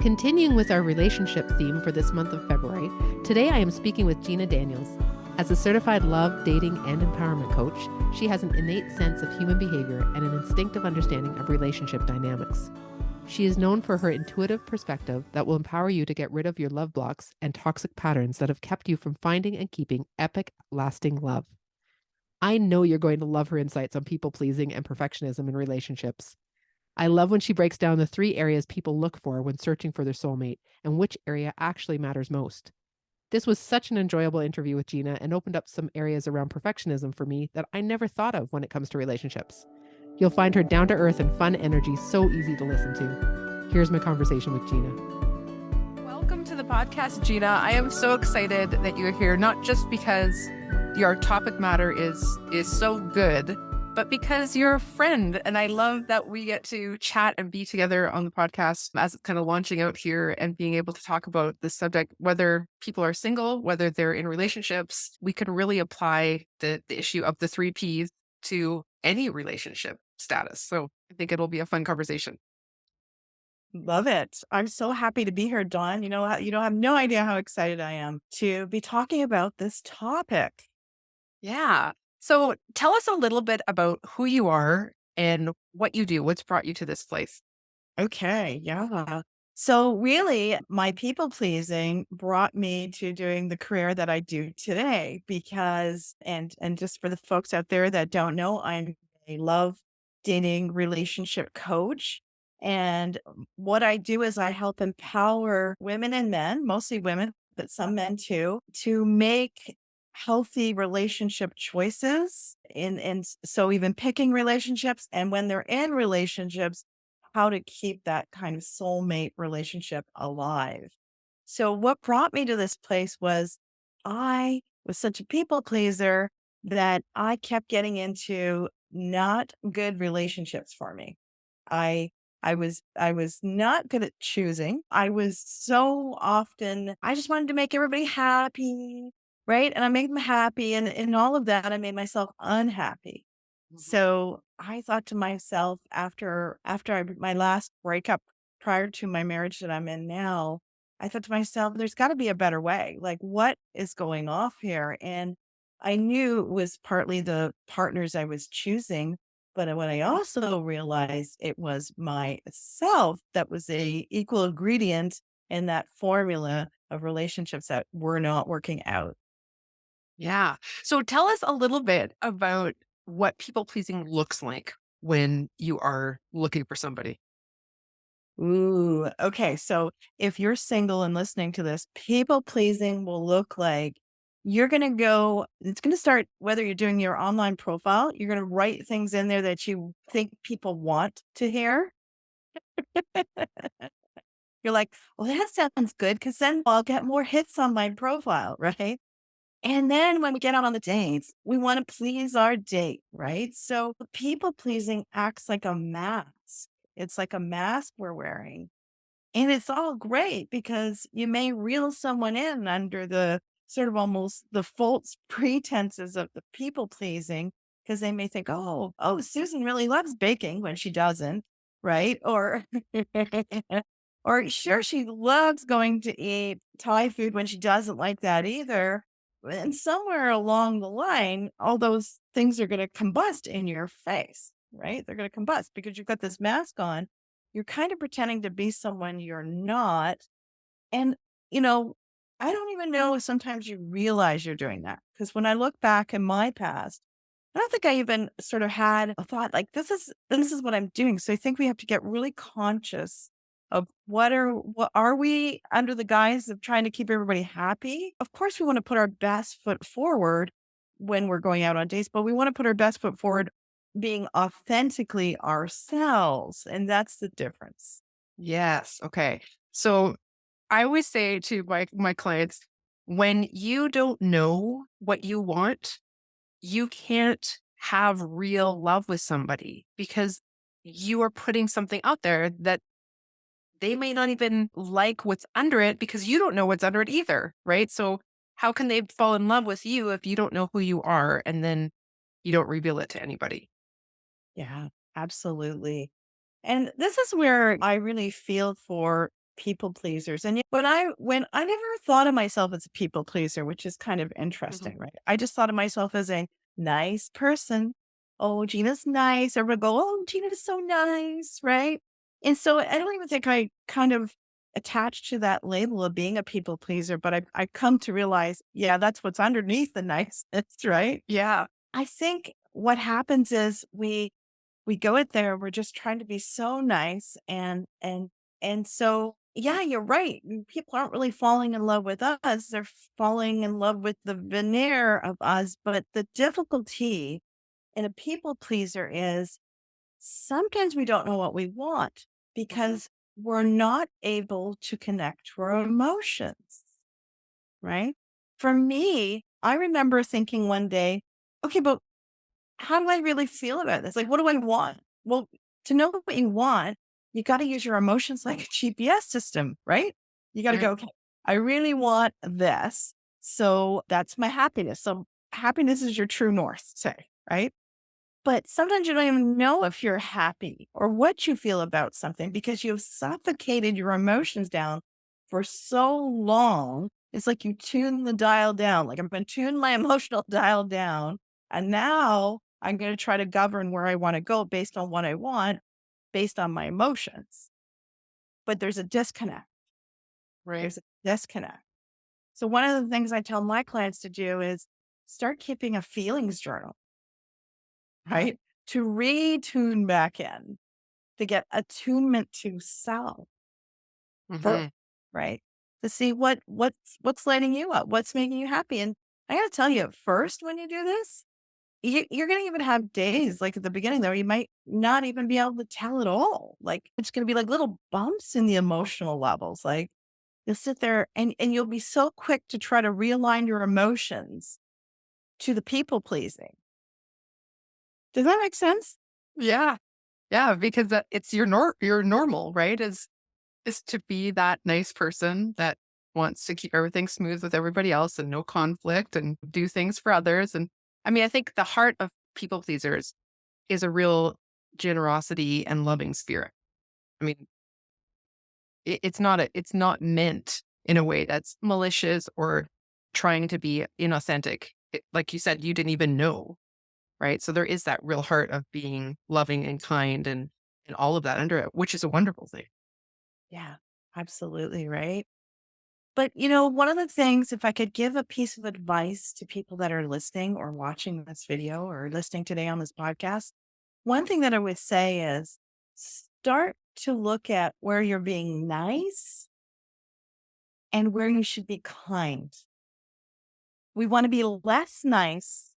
Continuing with our relationship theme for this month of February, today I am speaking with Gina Daniels. As a certified love, dating, and empowerment coach, she has an innate sense of human behavior and an instinctive understanding of relationship dynamics. She is known for her intuitive perspective that will empower you to get rid of your love blocks and toxic patterns that have kept you from finding and keeping epic, lasting love. I know you're going to love her insights on people pleasing and perfectionism in relationships. I love when she breaks down the 3 areas people look for when searching for their soulmate and which area actually matters most. This was such an enjoyable interview with Gina and opened up some areas around perfectionism for me that I never thought of when it comes to relationships. You'll find her down to earth and fun energy so easy to listen to. Here's my conversation with Gina. Welcome to the podcast, Gina. I am so excited that you're here, not just because your topic matter is so good, but because you're a friend. And I love that we get to chat and be together on the podcast as it's kind of launching out here and being able to talk about this subject, whether people are single, whether they're in relationships. We can really apply the issue of the 3 Ps to any relationship status. So I think it'll be a fun conversation. Love it. I'm so happy to be here, Dawn. You don't have no idea how excited I am to be talking about this topic. Yeah. So tell us a little bit about who you are and what you do. What's brought you to this place? Okay, yeah. So really, my people pleasing brought me to doing the career that I do today because and just for the folks out there that don't know, I'm a love dating relationship coach. And what I do is I help empower women and men, mostly women, but some men too, to make healthy relationship choices so even picking relationships and when they're in relationships, how to keep that kind of soulmate relationship alive. So what brought me to this place was I was such a people pleaser that I kept getting into not good relationships for me. I I was not good at choosing. I was so often I just wanted to make everybody happy, right? And I made them happy and in all of that I made myself unhappy. Mhm. So I thought to myself my last breakup prior to my marriage that I'm in now, I thought to myself, there's got to be a better way. Like, what is going off here? And I knew it was partly the partners I was choosing, but what I also realized it was myself that was a equal ingredient in that formula of relationships that were not working out. Yeah. So tell us a little bit about what people pleasing looks like when you are looking for somebody. Ooh, okay. So if you're single and listening to this, people pleasing will look like it's going to start whether you're doing your online profile, you're going to write things in there that you think people want to hear. You're like, well, that sounds good because then I'll get more hits on my profile, right? And then when we get out on the dates, we want to please our date, right? So people pleasing acts like a mask. It's like a mask we're wearing. And it's all great because you may reel someone in under the sort of almost the false pretenses of the people pleasing because they may think, oh, Susan really loves baking when she doesn't, right? Or, or sure, she loves going to eat Thai food when she doesn't like that either. And somewhere along the line, all those things are going to combust in your face, right? They're going to combust because you've got this mask on. You're kind of pretending to be someone you're not. And, you know, I don't even know if sometimes you realize you're doing that. Because when I look back in my past, I don't think I even sort of had a thought like this is what I'm doing. So I think we have to get really conscious of what are we under the guise of trying to keep everybody happy? Of course we want to put our best foot forward when we're going out on dates, but we want to put our best foot forward being authentically ourselves. And that's the difference. Yes. Okay. So I always say to my clients, when you don't know what you want, you can't have real love with somebody because you are putting something out there that they may not even like what's under it because you don't know what's under it either, right? So how can they fall in love with you if you don't know who you are and then you don't reveal it to anybody? Yeah, absolutely. And this is where I really feel for people pleasers. And when I never thought of myself as a people pleaser, which is kind of Mhm. interesting, right? I just thought of myself as a nice person. Oh, Gina's nice. Everyone go, oh, Gina is so nice, right? And so I don't even think I kind of attached to that label of being a people pleaser, but I come to realize, yeah, that's what's underneath the niceness, right? Yeah. I think what happens is we go out there, we're just trying to be so nice and so yeah, you're right. People aren't really falling in love with us. They're falling in love with the veneer of us. But the difficulty in a people pleaser is sometimes we don't know what we want Mhm. because we're not able to connect to our emotions, right? For me, I remember thinking one day, okay, but how do I really feel about this? Like, what do I want? Well, to know what you want, you got to use your emotions like a GPS system, right? You got to Right. go, okay, I really want this. So that's my happiness. So happiness is your true north, say, right? But sometimes you don't even know if you're happy or what you feel about something because you've suffocated your emotions down for so long. It's like you tune the dial down. Like I'm going to tune my emotional dial down. And now I'm going to try to govern where I want to go based on what I want, based on my emotions. But there's a disconnect. Right. There's a disconnect. So one of the things I tell my clients to do is start keeping a feelings journal, right? To retune back in, to get attunement to self first, Mhm. right? To see what's lighting you up, what's making you happy. And I gotta tell you, at first, when you do this, you're gonna even have days like at the beginning though, you might not even be able to tell at all. Like it's gonna be like little bumps in the emotional levels. Like you'll sit there and you'll be so quick to try to realign your emotions to the people pleasing. Does that make sense? Yeah. Yeah, because it's your normal, right? Is to be that nice person that wants to keep everything smooth with everybody else and no conflict and do things for others. And I mean, I think the heart of people pleasers is a real generosity and loving spirit. I mean, it's not meant in a way that's malicious or trying to be inauthentic. Like you said, you didn't even know, right? So there is that real heart of being loving and kind and all of that under it, which is a wonderful thing. Yeah, absolutely. Right. But, one of the things, if I could give a piece of advice to people that are listening or watching this video or listening today on this podcast, one thing that I would say is start to look at where you're being nice and where you should be kind. We want to be less nice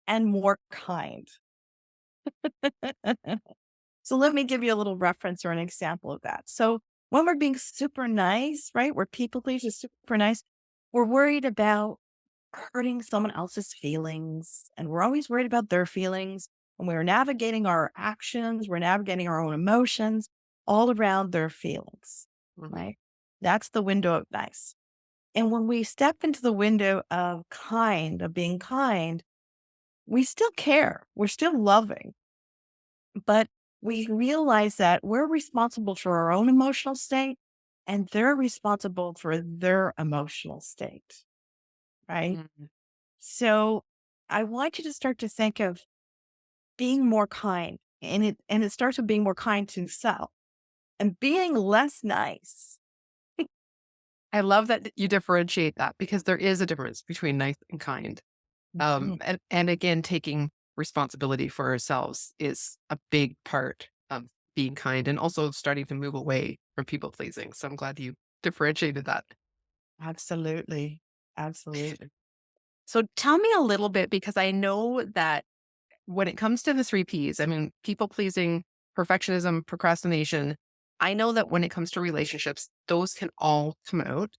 and more kind. So let me give you a little reference or an example of that. So when we're being super nice, right? We're people pleasers, super nice. We're worried about hurting someone else's feelings, and we're always worried about their feelings. And we're navigating our actions, we're navigating our own emotions all around their feelings, Mhm. right? That's the window of nice. And when we step into the window of kind, of being kind, we still care, we're still loving, but we realize that we're responsible for our own emotional state and they're responsible for their emotional state, right? Mhm. So I want you to start to think of being more kind and it starts with being more kind to self and being less nice. I love that you differentiate that because there is a difference between nice and kind. Mhm. And again, taking responsibility for ourselves is a big part of being kind and also starting to move away from people pleasing. So I'm glad you differentiated that. Absolutely. Absolutely. So tell me a little bit because I know that when it comes to the three P's, I mean, people pleasing, perfectionism, procrastination, I know that when it comes to relationships, those can all come out.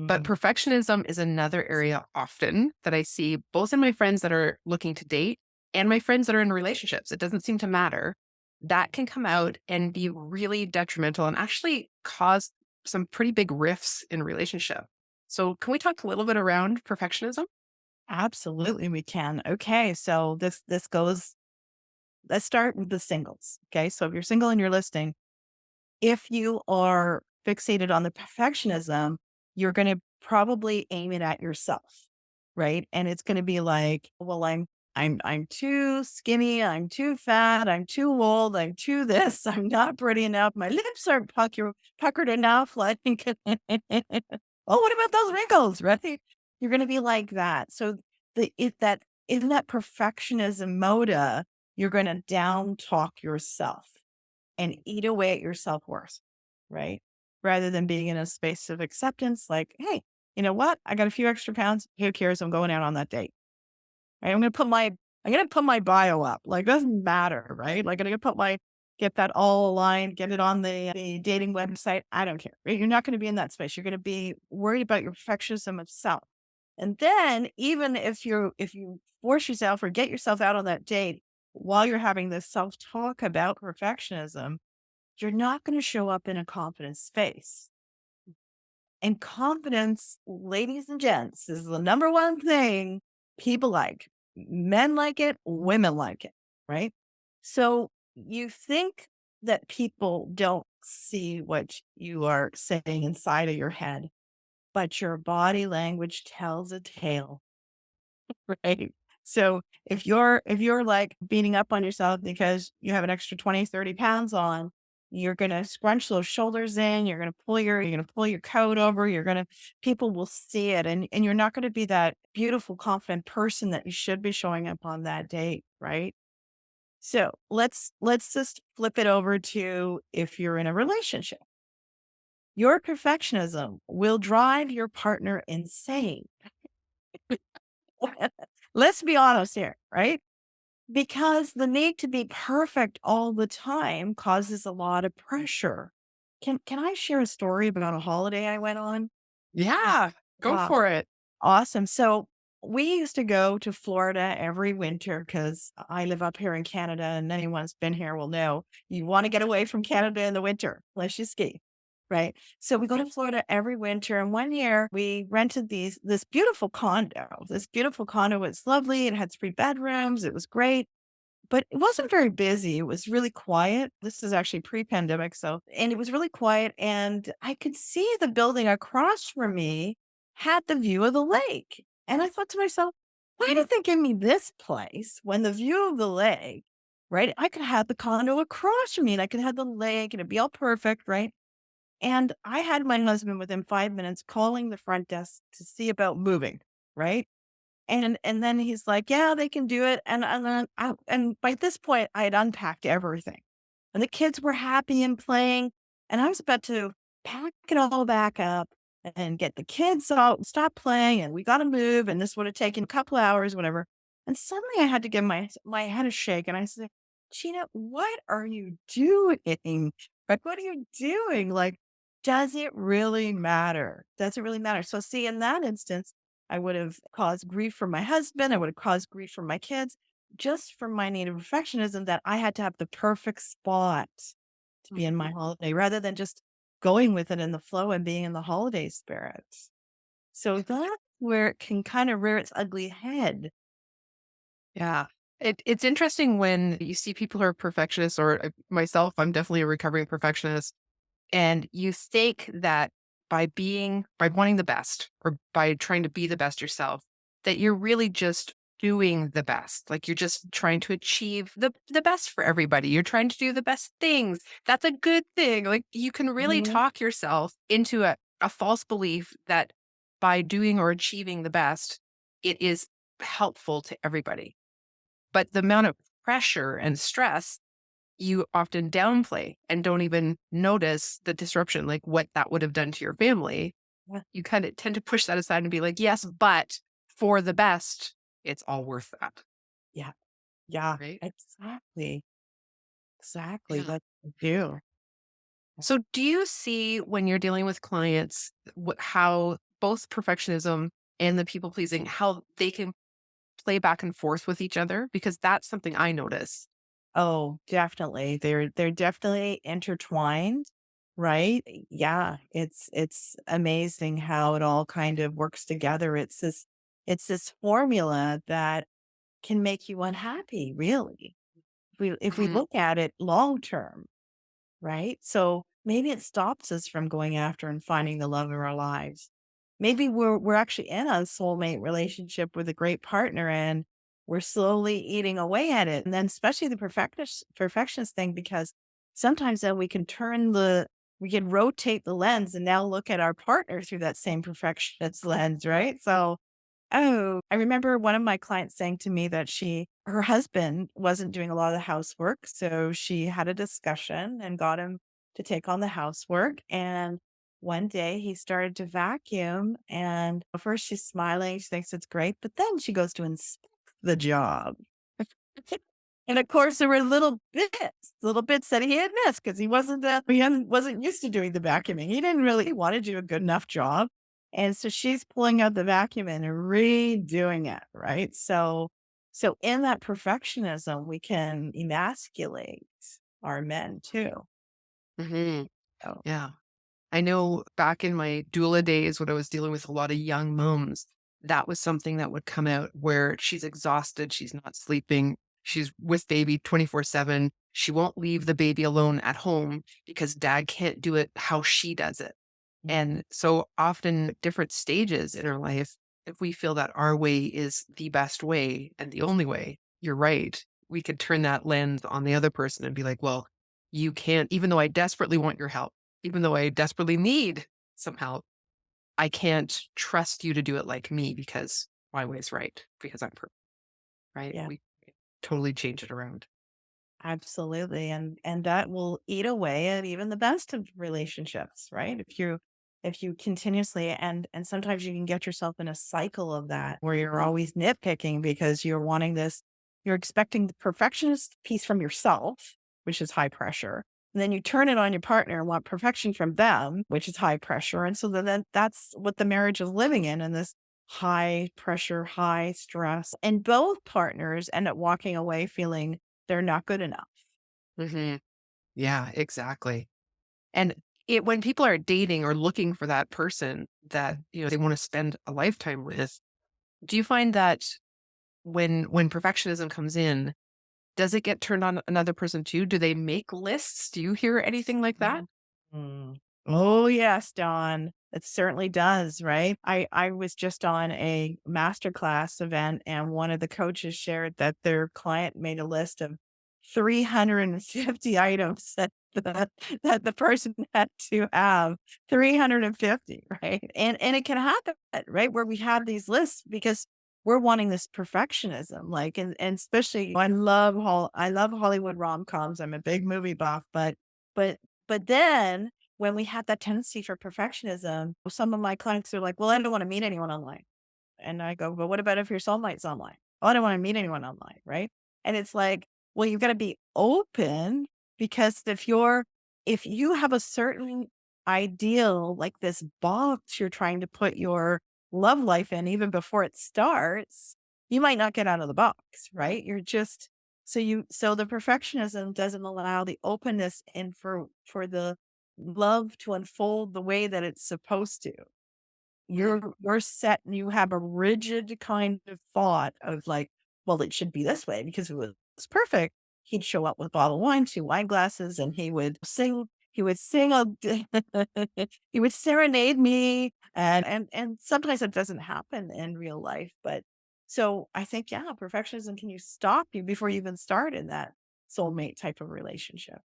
But Mm, perfectionism is another area often that I see both in my friends that are looking to date and my friends that are in relationships. It doesn't seem to matter. That can come out and be really detrimental and actually cause some pretty big rifts in relationship. So can we talk a little bit around perfectionism? absolutely we can. Okay, so this goes let's start with the singles. Okay? So if you're single and you're listening, if you are fixated on the perfectionism, you're going to probably aim it at yourself, right? And it's going to be like, well, I'm too skinny, I'm too fat, I'm too old, I'm too this, I'm not pretty enough, my lips aren't puckered enough. Like, oh, what about those wrinkles, right? You're going to be like that. So the if that in that perfectionism moda, you're going to down talk yourself and eat away at your self worth, right? Rather than being in a space of acceptance, like, hey, you know what? I got a few extra pounds. Who cares? I'm going out on that date. Right? I'm gonna put my bio up. Like, doesn't matter, right? Like, I'm gonna get that all aligned, get it on the dating website. I don't care. Right? You're not going to be in that space. You're going to be worried about your perfectionism of self. And then even if you force yourself or get yourself out on that date while you're having this self-talk about perfectionism, you're not going to show up in a confident space. And confidence, ladies and gents, is the number one thing people like. Men like it, women like it, right? So you think that people don't see what you are saying inside of your head, but your body language tells a tale. Right. So if you're like beating up on yourself because you have an extra 20, 30 pounds on, you're gonna scrunch those shoulders in, you're gonna pull your coat over, people will see it and you're not gonna be that beautiful, confident person that you should be showing up on that date, right? So let's just flip it over to if you're in a relationship. Your perfectionism will drive your partner insane. Let's be honest here, right? Because the need to be perfect all the time causes a lot of pressure. Can I share a story about a holiday I went on? Yeah, go Uh, for it. awesome. So we used to go to Florida every winter because I live up here in Canada, and anyone who's been here will know you want to get away from Canada in the winter unless you ski. Right. So we go to Florida every winter. And one year we rented this beautiful condo. This beautiful condo was lovely. It had 3 bedrooms. It was great. But it wasn't very busy, it was really quiet. This is actually pre-pandemic, and it was really quiet, and I could see the building across from me had the view of the lake, and I thought to myself, "Why did they give me this place when the view of the lake," right? I could have the condo across from me, and I could have the lake, and it'd be all perfect, right? And I had my husband within 5 minutes calling the front desk to see about moving, right? And then he's like, "Yeah, they can do it." And then and by this point, I had unpacked everything. And the kids were happy and playing, and I was about to pack it all back up and get the kids out and stop playing, and we gotta move, and this would have taken a couple hours, whatever. And suddenly I had to give my head a shake, and I said, "Gina, what are you doing? Like, what are you doing? Like, does it really matter? Does it really matter?" So see, in that instance, I would have caused grief for my husband. I would have caused grief for my kids just from my need of perfectionism that I had to have the perfect spot to be in my holiday rather than just going with it in the flow and being in the holiday spirit. So that's where it can kind of rear its ugly head. Yeah. It's interesting when you see people who are perfectionists, or myself, I'm definitely a recovering perfectionist. And you think that by wanting the best or by trying to be the best yourself, that you're really just doing the best. Like you're just trying to achieve the best for everybody. You're trying to do the best things. That's a good thing. Like you can really Mhm. talk yourself into a false belief that by doing or achieving the best, it is helpful to everybody. But the amount of pressure and stress you often downplay and don't even notice the disruption, like what that would have done to your family. Yeah. You kind of tend to push that aside and be like, yes, but for the best, it's all worth that. Yeah. Yeah. Right. Exactly. Exactly. Yeah. That's what I do. So, do you see when you're dealing with clients how both perfectionism and the people pleasing, how they can play back and forth with each other? Because that's something I notice. Oh, definitely. They're definitely intertwined, right? Yeah, it's amazing how it all kind of works together. It's this formula that can make you unhappy, really. If we Mhm. look at it long term, right? So maybe it stops us from going after and finding the love of our lives. Maybe we're actually in a soulmate relationship with a great partner and we're slowly eating away at it. And then especially the perfectionist thing, because sometimes then we can rotate the lens and now look at our partner through that same perfectionist lens, right? So oh, I remember one of my clients saying to me that her husband wasn't doing a lot of the housework. So she had a discussion and got him to take on the housework. And one day he started to vacuum. And at first she's smiling. She thinks it's great. But then she goes to inspect the job. And of course, there were little bits that he had missed because wasn't used to doing the vacuuming. He didn't really want to do a good enough job. And so she's pulling out the vacuum and redoing it, right? So in that perfectionism, we can emasculate our men too. Hmm. So Yeah. I know back in my doula days when I was dealing with a lot of young moms, that was something that would come out where she's exhausted, she's not sleeping, she's with baby 24/7. She won't leave the baby alone at home because dad can't do it how she does it. And so often different stages in our life, if we feel that our way is the best way and the only way, you're right. We could turn that lens on the other person and be like, well, you can't, even though I desperately want your help, even though I desperately need some help, I can't trust you to do it like me because my way is right, because I'm perfect, right? yeah. We totally change it around. Absolutely, and that will eat away at even the best of relationships, right? If you continuously and sometimes you can get yourself in a cycle of that where you're always nitpicking because you're expecting the perfectionist piece from yourself, which is high pressure. And then you turn it on your partner and want perfection from them, which is high pressure. And so then that's what the marriage is living in this high pressure, high stress. And both partners end up walking away feeling they're not good enough. Hmm. Yeah, exactly. And when people are dating or looking for that person that, they want to spend a lifetime with, do you find that when perfectionism comes in, does it get turned on another person too? Do they make lists? Do you hear anything like that? Mm. Oh, yes, Dawn. It certainly does, right? I was just on a masterclass event and one of the coaches shared that their client made a list of 350 items that the person had to have. 350, right? And it can happen, right? Where we have these lists because we're wanting this perfectionism. Like and especially I love Hollywood rom-coms. I'm a big movie buff, but but then when we have that tendency for perfectionism, some of my clients are like, well, I don't want to meet anyone online. And I go, but what about if your soulmate's online? Oh, I don't want to meet anyone online. Right. And it's like, well, you've got to be open because if you have a certain ideal, like this box you're trying to put your love life in, even before it starts, you might not get out of the box. Right. You're just, so the perfectionism doesn't allow the openness in for the love to unfold the way that it's supposed to. Mhm. You're set and you have a rigid kind of thought of like, well, it should be this way because if it was perfect, he'd show up with a bottle of wine, 2 wine glasses, and he would sing a he would serenade me. And sometimes it doesn't happen in real life. But so I think, yeah, perfectionism can you stop you before you even start in that soulmate type of relationship.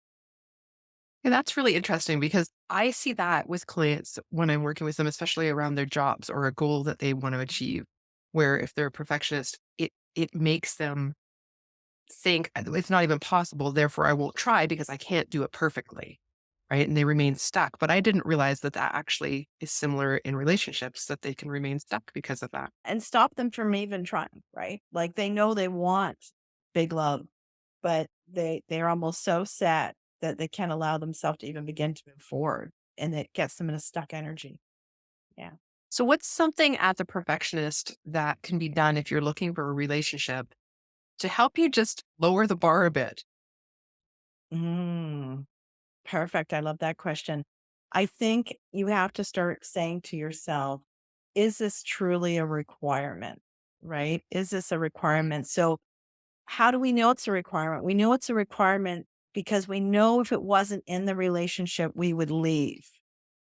Yeah, that's really interesting because I see that with clients when I'm working with them, especially around their jobs or a goal that they want to achieve, where if they're a perfectionist, it makes them think it's not even possible, therefore I won't try because I can't do it perfectly. Right. And they remain stuck. But I didn't realize that that actually is similar in relationships, that they can remain stuck because of that. And stop them from even trying, right? Like they know they want big love, but they're almost so set that they can't allow themselves to even begin to move forward, and it gets them in a stuck energy. Yeah. So, what's something as a perfectionist that can be done if you're looking for a relationship to help you just lower the bar a bit? Mm, perfect. I love that question. I think you have to start saying to yourself, is this truly a requirement? Right? Is this a requirement? So how do we know it's a requirement? We know it's a requirement because we know if it wasn't in the relationship, we would leave,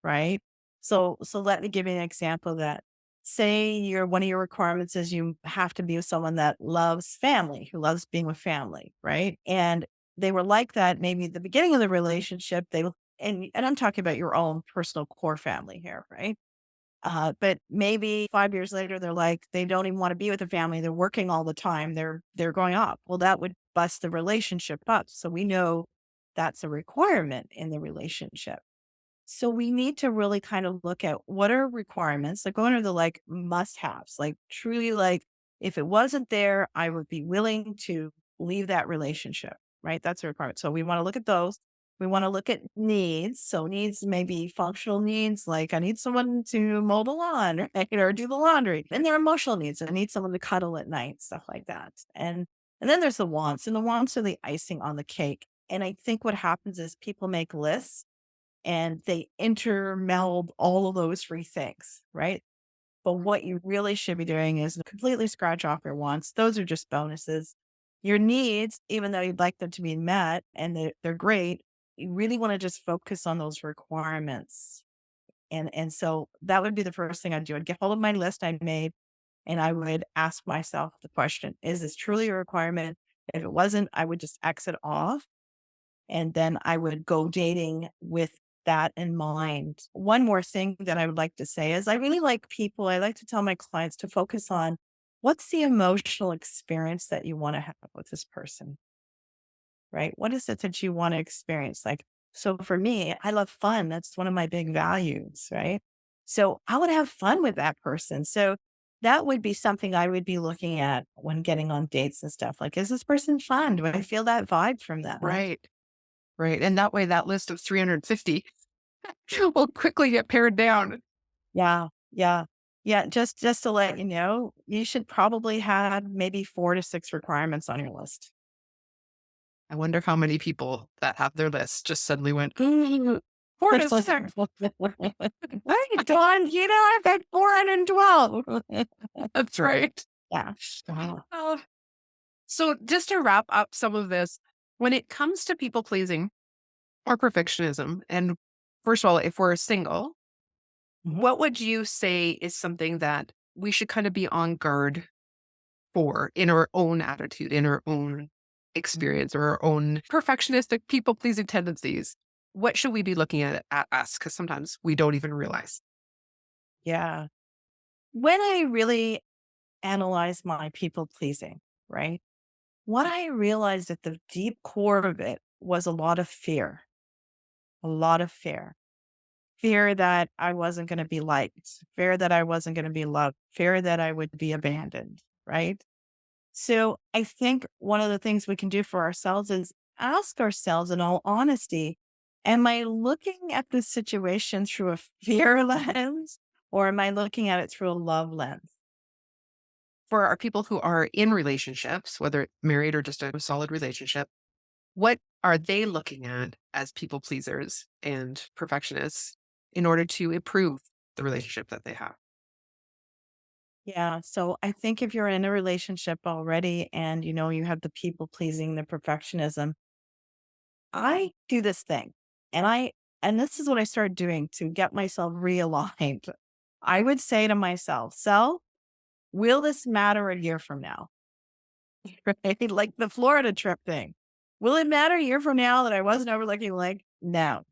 right? So let me give you an example of that. Say one of your requirements is you have to be with someone that loves family, who loves being with family, right? And they were like that maybe at the beginning of the relationship. And I'm talking about your own personal core family here, right? But maybe 5 years later, they're like, they don't even want to be with the family. They're working all the time. They're going off. Well, that would bust the relationship up. So we know that's a requirement in the relationship. So we need to really kind of look at what are requirements, like what are the like must haves, like truly like if it wasn't there, I would be willing to leave that relationship, right? That's a requirement. So we want to look at those. We want to look at needs. So needs may be functional needs, like I need someone to mow the lawn, right? Or do the laundry. And there are emotional needs. I need someone to cuddle at night, stuff like that. And then there's the wants, and the wants are the icing on the cake. And I think what happens is people make lists and they intermeld all of those three things, right? But what you really should be doing is completely scratch off your wants. Those are just bonuses. Your needs, even though you'd like them to be met and they're great, you really want to just focus on those requirements. And so that would be the first thing I'd do. I'd get hold of my list I made and I would ask myself the question, is this truly a requirement? If it wasn't, I would just exit off and then I would go dating with that in mind. One more thing that I would like to say is I like to tell my clients to focus on what's the emotional experience that you want to have with this person, right? What is it that you want to experience? Like, so for me, I love fun. That's one of my big values, right? So I would have fun with that person. So that would be something I would be looking at when getting on dates and stuff. Like, is this person fun? Do I feel that vibe from them? Right. Right. And that way, that list of 350 will quickly get pared down. Yeah, yeah. Yeah, just to let you know, you should probably have maybe 4 to 6 requirements on your list. I wonder how many people that have their list just suddenly went, "Ooh, 4 to 6." Hey, Dawn, I've got 412. That's right. Yeah. Wow. Oh, so just to wrap up some of this, when it comes to people pleasing or perfectionism, and first of all, if we're single, Mhm. what would you say is something that we should kind of be on guard for in our own attitude, in our own experience, or our own perfectionistic people pleasing tendencies? What should we be looking at us? Because sometimes we don't even realize. Yeah. When I really analyze my people pleasing, right? What I realized at the deep core of it was a lot of fear. Fear that I wasn't going to be liked, fear that I wasn't going to be loved, fear that I would be abandoned, right? So I think one of the things we can do for ourselves is ask ourselves in all honesty, am I looking at this situation through a fear lens or am I looking at it through a love lens? For our people who are in relationships, whether married or just a solid relationship, what are they looking at as people pleasers and perfectionists in order to improve the relationship that they have? Yeah. So I think if you're in a relationship already and you have the people pleasing, the perfectionism, I do this thing and this is what I started doing to get myself realigned. I would say to myself, so will this matter a year from now? Right? Like the Florida trip thing. Will it matter a year from now that I wasn't overlooking the lake? No.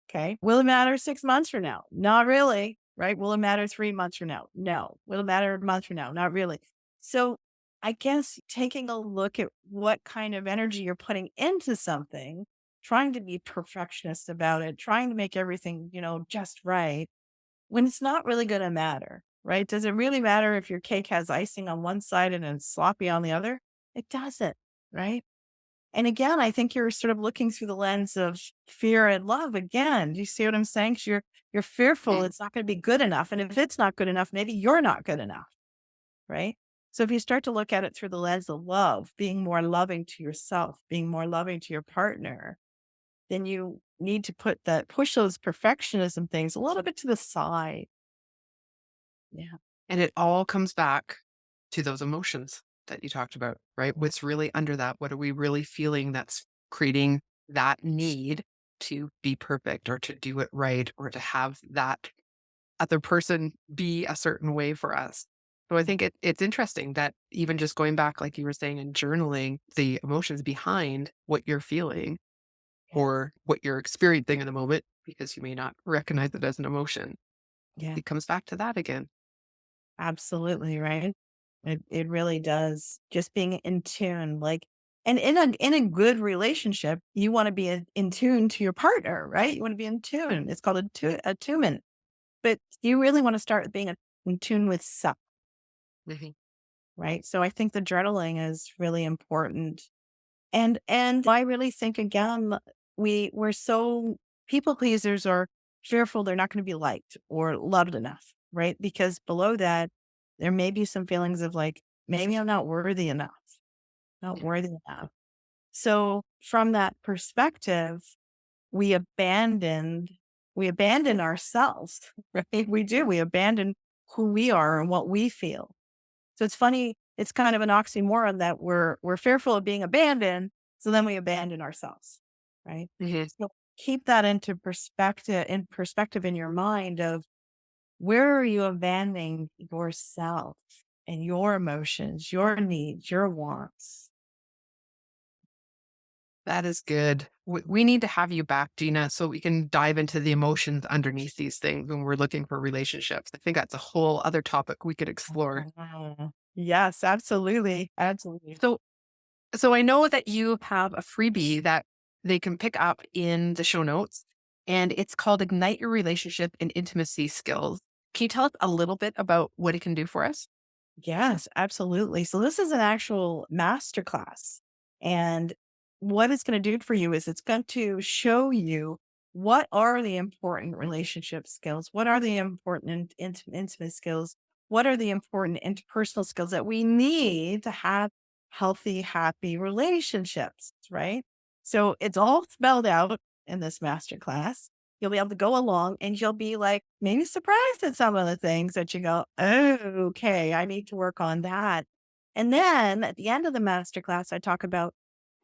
Okay. Will it matter 6 months from now? Not really. Right. Will it matter 3 months from now? No. Will it matter a month from now? Not really. So I guess taking a look at what kind of energy you're putting into something, trying to be perfectionist about it, trying to make everything, just right when it's not really going to matter. Right. Does it really matter if your cake has icing on one side and it's sloppy on the other? It doesn't. Right. And again, I think you're sort of looking through the lens of fear and love again. Do you see what I'm saying? 'Cause you're fearful it's not going to be good enough. And if it's not good enough, maybe you're not good enough. Right. So if you start to look at it through the lens of love, being more loving to yourself, being more loving to your partner, then you need to push those perfectionism things a little bit to the side. Yeah. And it all comes back to those emotions that you talked about, right? What's really under that? What are we really feeling that's creating that need to be perfect or to do it right or to have that other person be a certain way for us. So I think it's interesting that even just going back, like you were saying, and journaling the emotions behind what you're feeling Yeah. or what you're experiencing in the moment, because you may not recognize it as an emotion. Yeah. It comes back to that again. Absolutely, right? It really does. Just being in tune, like, and in a good relationship, you want to be in tune to your partner, right? You want to be in tune. It's called attunement. But you really want to start being in tune with self, Mhm. right? So I think the journaling is really important. And I really think again, we're so people pleasers are fearful they're not going to be liked or loved enough, right? Because below that, there may be some feelings of like, maybe I'm not worthy enough, not worthy enough. So from that perspective, we abandoned we abandon ourselves, right? We do. We abandon who we are and what we feel. So it's funny, it's kind of an oxymoron that we're fearful of being abandoned, so then we abandon ourselves, right? Mhm. So keep that into perspective in your mind of where are you abandoning yourself and your emotions, your needs, your wants. That is good. We need to have you back, Gina, so we can dive into the emotions underneath these things when we're looking for relationships. I think that's a whole other topic we could explore. Yes, absolutely. Absolutely. So, so I know that you have a freebie that they can pick up in the show notes, and it's called Ignite Your Relationship and Intimacy Skills. Can you tell us a little bit about what it can do for us? Yes, absolutely. So this is an actual masterclass. And what it's going to do for you is it's going to show you what are the important relationship skills, what are the important intimate skills, what are the important interpersonal skills that we need to have healthy, happy relationships, right? So it's all spelled out in this masterclass. You'll be able to go along and you'll be like maybe surprised at some of the things that you go, oh, okay, I need to work on that. And then at the end of the masterclass, I talk about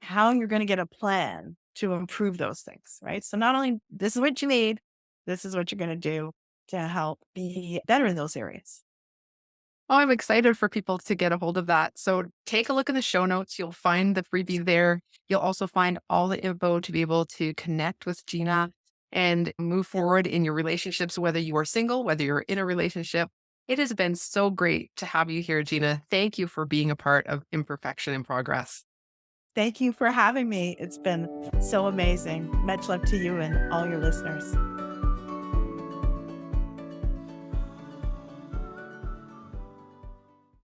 how you're going to get a plan to improve those things, right? So not only this is what you need, this is what you're going to do to help be better in those areas. Oh, I'm excited for people to get a hold of that. So take a look in the show notes. You'll find the freebie there. You'll also find all the info to be able to connect with Gina and move forward in your relationships, whether you are single, whether you're in a relationship. It has been so great to have you here, Gina. Thank you for being a part of Imperfection in Progress. Thank you for having me. It's been so amazing. Much love to you and all your listeners.